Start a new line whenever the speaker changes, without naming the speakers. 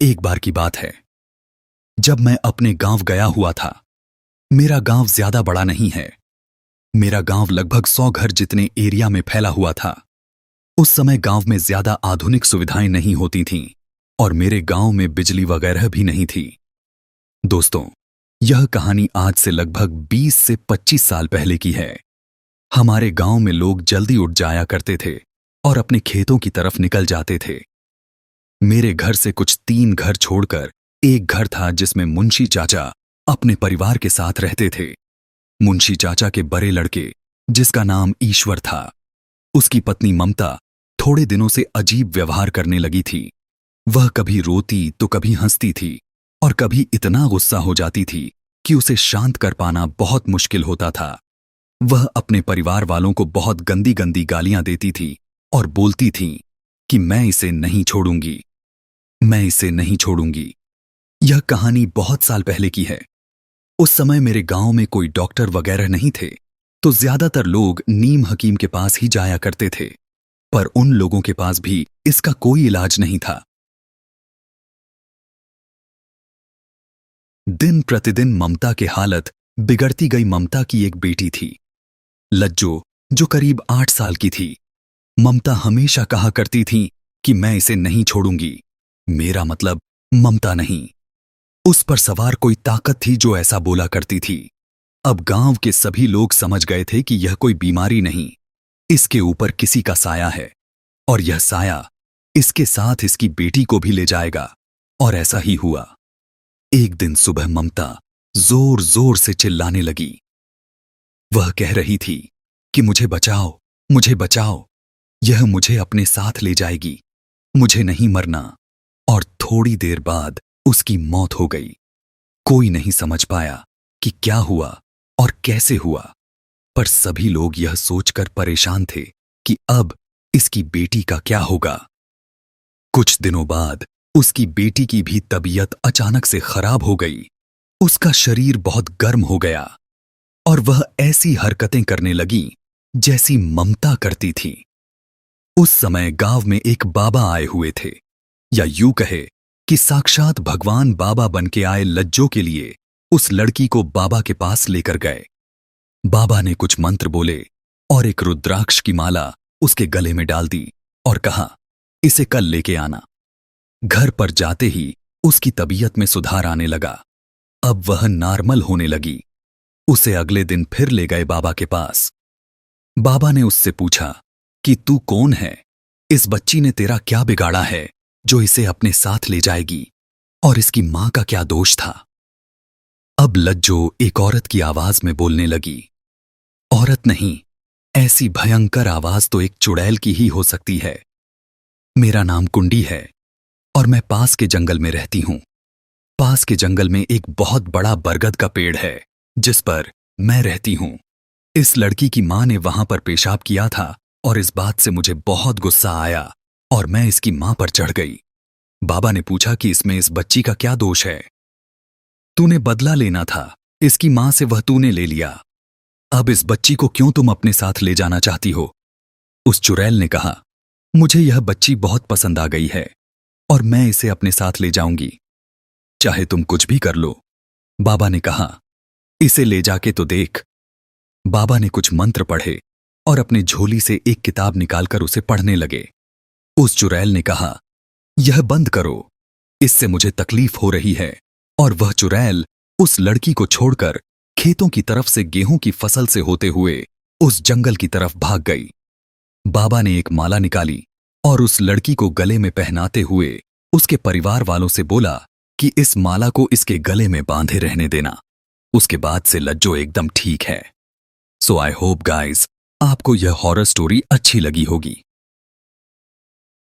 एक बार की बात है, जब मैं अपने गांव गया हुआ था। मेरा गांव ज्यादा बड़ा नहीं है। मेरा गांव लगभग 100 घर जितने एरिया में फैला हुआ था। उस समय गांव में ज्यादा आधुनिक सुविधाएं नहीं होती थीं और मेरे गांव में बिजली वगैरह भी नहीं थी। दोस्तों, यह कहानी आज से लगभग 20 से 25 साल पहले की है। हमारे गांव में लोग जल्दी उठ जाया करते थे और अपने खेतों की तरफ निकल जाते थे। मेरे घर से कुछ 3 घर छोड़कर एक घर था जिसमें मुंशी चाचा अपने परिवार के साथ रहते थे। मुंशी चाचा के बड़े लड़के, जिसका नाम ईश्वर था, उसकी पत्नी ममता थोड़े दिनों से अजीब व्यवहार करने लगी थी। वह कभी रोती तो कभी हंसती थी और कभी इतना गुस्सा हो जाती थी कि उसे शांत कर पाना बहुत मुश्किल होता था। वह अपने परिवार वालों को बहुत गंदी गंदी गालियां देती थी और बोलती थी कि मैं इसे नहीं छोड़ूंगी, मैं इसे नहीं छोड़ूंगी। यह कहानी बहुत साल पहले की है। उस समय मेरे गांव में कोई डॉक्टर वगैरह नहीं थे, तो ज्यादातर लोग नीम हकीम के पास ही जाया करते थे, पर उन लोगों के पास भी इसका कोई इलाज नहीं था। दिन प्रतिदिन ममता की हालत बिगड़ती गई। ममता की एक बेटी थी, लज्जो, जो करीब 8 साल की थी। ममता हमेशा कहा करती थी कि मैं इसे नहीं छोड़ूंगी। मेरा मतलब ममता नहीं, उस पर सवार कोई ताकत थी जो ऐसा बोला करती थी। अब गांव के सभी लोग समझ गए थे कि यह कोई बीमारी नहीं, इसके ऊपर किसी का साया है और यह साया इसके साथ इसकी बेटी को भी ले जाएगा। और ऐसा ही हुआ। एक दिन सुबह ममता जोर जोर से चिल्लाने लगी। वह कह रही थी कि मुझे बचाओ, मुझे बचाओ, यह मुझे अपने साथ ले जाएगी, मुझे नहीं मरना। और थोड़ी देर बाद उसकी मौत हो गई। कोई नहीं समझ पाया कि क्या हुआ और कैसे हुआ, पर सभी लोग यह सोचकर परेशान थे कि अब इसकी बेटी का क्या होगा। कुछ दिनों बाद उसकी बेटी की भी तबीयत अचानक से खराब हो गई। उसका शरीर बहुत गर्म हो गया और वह ऐसी हरकतें करने लगी जैसी ममता करती थी। उस समय गांव में एक बाबा आए हुए थे, या यूं कहे कि साक्षात भगवान बाबा बनके आए लज्जो के लिए उस लड़की को बाबा के पास लेकर गए। बाबा ने कुछ मंत्र बोले और एक रुद्राक्ष की माला उसके गले में डाल दी और कहा, इसे कल लेके आना। घर पर जाते ही उसकी तबीयत में सुधार आने लगा। अब वह नॉर्मल होने लगी। उसे अगले दिन फिर ले गए बाबा के पास। बाबा ने उससे पूछा कि तू कौन है? इस बच्ची ने तेरा क्या बिगाड़ा है जो इसे अपने साथ ले जाएगी? और इसकी मां का क्या दोष था? अब लज्जो एक औरत की आवाज में बोलने लगी। औरत नहीं, ऐसी भयंकर आवाज तो एक चुड़ैल की ही हो सकती है। मेरा नाम कुंडी है और मैं पास के जंगल में रहती हूं। पास के जंगल में एक बहुत बड़ा बरगद का पेड़ है जिस पर मैं रहती हूं। इस लड़की की मां ने वहां पर पेशाब किया था और इस बात से मुझे बहुत गुस्सा आया और मैं इसकी मां पर चढ़ गई। बाबा ने पूछा कि इसमें इस बच्ची का क्या दोष है? तूने बदला लेना था, इसकी मां से वह तूने ले लिया। अब इस बच्ची को क्यों तुम अपने साथ ले जाना चाहती हो? उस चुड़ैल ने कहा, मुझे यह बच्ची बहुत पसंद आ गई है और मैं इसे अपने साथ ले जाऊंगी, चाहे तुम कुछ भी कर लो। बाबा ने कहा, इसे ले जाके तो देख। बाबा ने कुछ मंत्र पढ़े और अपनी झोली से एक किताब निकालकर उसे पढ़ने लगे। उस चुड़ैल ने कहा, यह बंद करो, इससे मुझे तकलीफ हो रही है। और वह चुड़ैल उस लड़की को छोड़कर खेतों की तरफ से गेहूं की फसल से होते हुए उस जंगल की तरफ भाग गई। बाबा ने एक माला निकाली और उस लड़की को गले में पहनाते हुए उसके परिवार वालों से बोला कि इस माला को इसके गले में बांधे रहने देना। उसके बाद से लज्जो एकदम ठीक है। सो आई होप गाइज आपको यह हॉरर स्टोरी अच्छी लगी होगी।